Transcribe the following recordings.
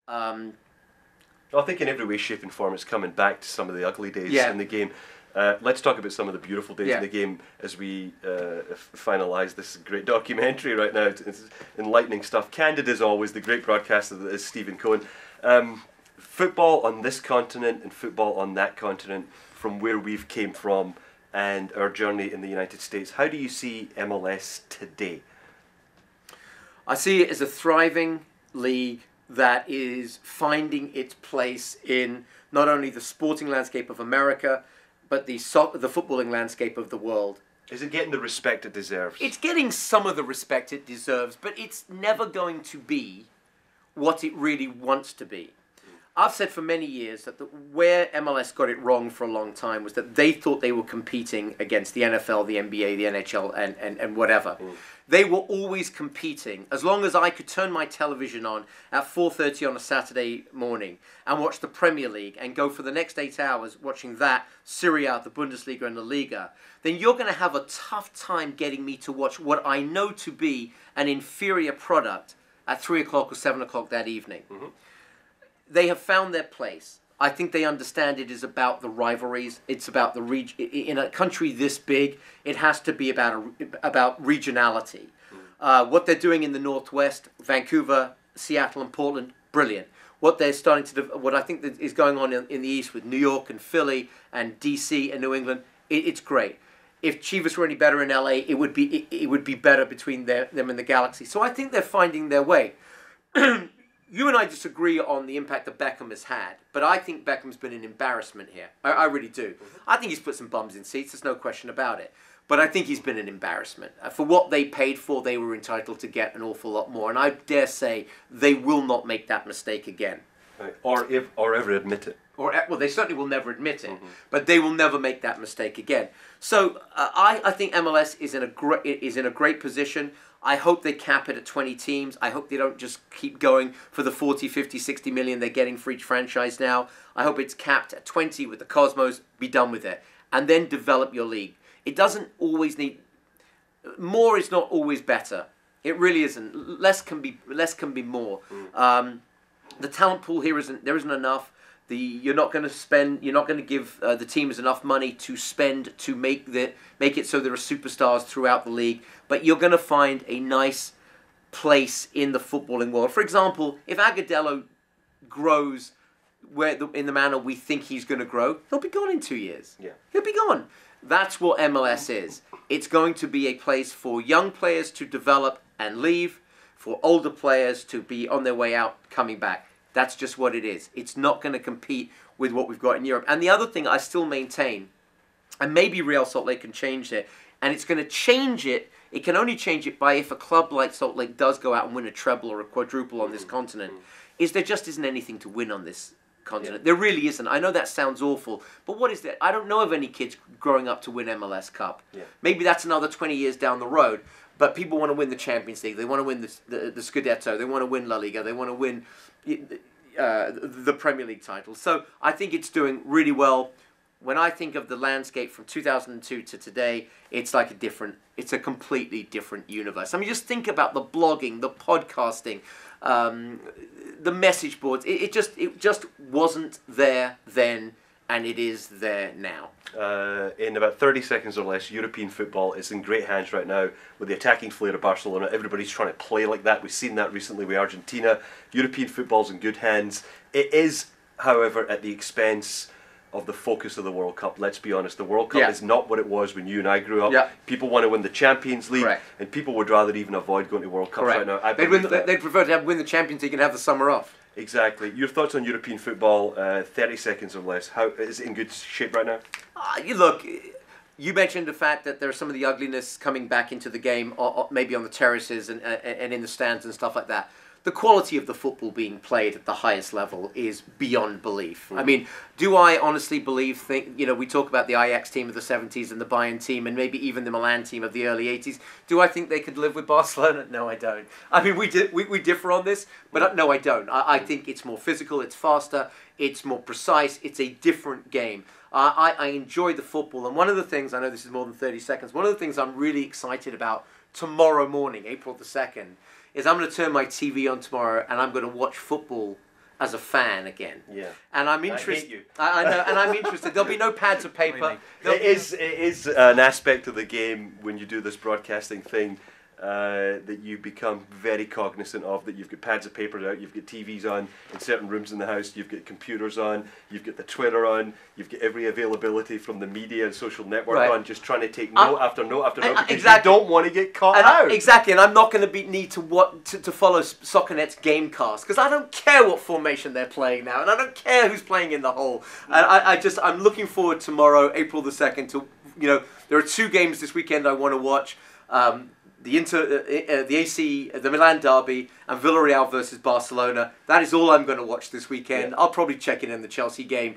Um, I think in every way, shape and form it's coming back to some of the ugly days Yeah. in the game. Let's talk about some of the beautiful days Yeah. in the game as we finalise this great documentary right now. It's enlightening stuff. Candid as always, the great broadcaster that is Stephen Cohen. Football on this continent and football on that continent, from where we've came from and our journey in the United States. How do you see MLS today? I see it as a thriving league that is finding its place in not only the sporting landscape of America, but the footballing landscape of the world. Is it getting the respect it deserves? It's getting some of the respect it deserves, but it's never going to be what it really wants to be. I've said for many years that where MLS got it wrong for a long time was that they thought they were competing against the NFL, the NBA, the NHL, and whatever. They were always competing. As long as I could turn my television on at 4:30 on a Saturday morning and watch the Premier League and go for the next 8 hours watching that, Serie A, the Bundesliga and the Liga, then you're going to have a tough time getting me to watch what I know to be an inferior product at 3 o'clock or 7 o'clock that evening. They have found their place. I think they understand it is about the rivalries. It's about the region. In a country this big, it has to be about regionality. What they're doing in the Northwest, Vancouver, Seattle, and Portland, brilliant. What they're starting to do, what I think that is going on in the East with New York and Philly and DC and New England, it's great. If Chivas were any better in LA, it would be better between them and the Galaxy. So I think they're finding their way. You and I disagree on the impact that Beckham has had, but I think Beckham's been an embarrassment here. I really do. I think he's put some bums in seats, there's no question about it. But I think he's been an embarrassment. For what they paid for, they were entitled to get an awful lot more. And I dare say they will not make that mistake again. Or ever admit it. Well, they certainly will never admit it, but they will never make that mistake again. So I think MLS is in a great position. I hope they cap it at 20 teams. I hope they don't just keep going for the 40, 50, 60 million they're getting for each franchise now. I hope it's capped at 20 with the Cosmos. Be done with it. And then develop your league. It doesn't always need... More is not always better. It really isn't. Less can be more. The talent pool here isn't enough. You're not going to give the teams enough money to spend to make it so there are superstars throughout the league. But you're going to find a nice place in the footballing world. For example, if Agudelo grows in the manner we think he's going to grow, he'll be gone in 2 years. Yeah. He'll be gone. That's what MLS is. It's going to be a place for young players to develop and leave, for older players to be on their way out, coming back. That's just what it is. It's not going to compete with what we've got in Europe. And the other thing I still maintain, and maybe Real Salt Lake can change it, and it's going to change it, it can only change it by if a club like Salt Lake does go out and win a treble or a quadruple on this continent, is there just isn't anything to win on this continent. Yeah. There really isn't. I know that sounds awful, but what is that? I don't know of any kids growing up to win MLS Cup. Yeah. Maybe that's another 20 years down the road, but people want to win the Champions League. They want to win the Scudetto. They want to win La Liga. They want to win the Premier League title. So I think it's doing really well. When I think of the landscape from 2002 to today, it's a completely different universe. I mean, just think about the blogging, the podcasting, the message boards. It just wasn't there then, and it is there now. In about 30 seconds or less, European football is in great hands right now with the attacking flair of Barcelona. Everybody's trying to play like that. We've seen that recently with Argentina. European football's in good hands. It is, however, at the expense of the focus of the World Cup. Let's be honest, the World Cup is not what it was when you and I grew up. Yeah. People want to win the Champions League, and people would rather even avoid going to World Cups right now. They'd prefer to win the Champions League and have the summer off. Exactly. Your thoughts on European football, 30 seconds or less. How is it in good shape right now? Look, you mentioned the fact that there's some of the ugliness coming back into the game, or maybe on the terraces and in the stands and stuff like that. The quality of the football being played at the highest level is beyond belief. I mean, do I honestly we talk about the Ajax team of the 70s and the Bayern team and maybe even the Milan team of the early 80s. Do I think they could live with Barcelona? No, I don't. I mean, we differ on this, but no, I don't. I think it's more physical, it's faster, it's more precise, it's a different game. I enjoy the football, and one of the things, I know this is more than 30 seconds, one of the things I'm really excited about tomorrow morning, April the 2nd, is I'm going to turn my TV on tomorrow and I'm going to watch football as a fan again. Yeah. And I'm I interested. hate you. I know, and I'm interested. There'll be no pads of paper. It is an aspect of the game when you do this broadcasting thing that you become very cognizant of, that you've got pads of paper out, you've got TVs on in certain rooms in the house, you've got computers on, you've got the Twitter on, you've got every availability from the media and social network on, just trying to take note after note after note, because exactly. you don't want to get caught out. Exactly, and I'm not going to need to follow SoccerNet's Gamecast, because I don't care what formation they're playing now, and I don't care who's playing in the hole. And I'm looking forward tomorrow, April the 2nd, to, there are 2 games this weekend I want to watch. The Milan derby, and Villarreal versus Barcelona. That is all I'm going to watch this weekend. Yeah. I'll probably check in the Chelsea game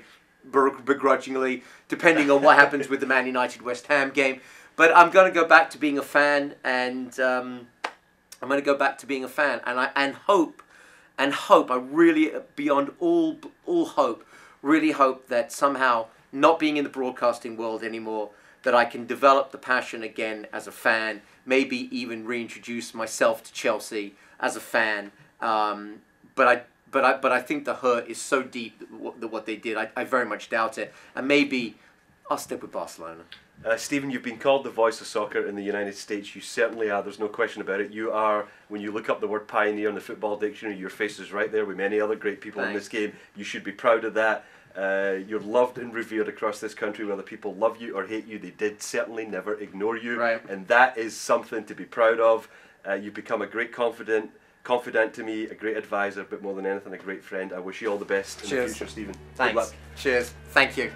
begrudgingly, depending on what happens with the Man United West Ham game. But I'm going to go back to being a fan, and and hope. I really, beyond all hope, really hope that somehow, not being in the broadcasting world anymore, that I can develop the passion again as a fan, maybe even reintroduce myself to Chelsea as a fan. But I think the hurt is so deep that what they did, I very much doubt it. And maybe I'll stick with Barcelona. Stephen, you've been called the voice of soccer in the United States. You certainly are. There's no question about it. You are, when you look up the word pioneer in the football dictionary, your face is right there with many other great people in this game. You should be proud of that. You're loved and revered across this country, whether people love you or hate you. They did certainly never ignore you, and that is something to be proud of. You've become a great confidant to me, a great advisor, but more than anything, a great friend. I wish you all the best in the future, Stephen. Thanks. Good luck. Cheers. Thank you.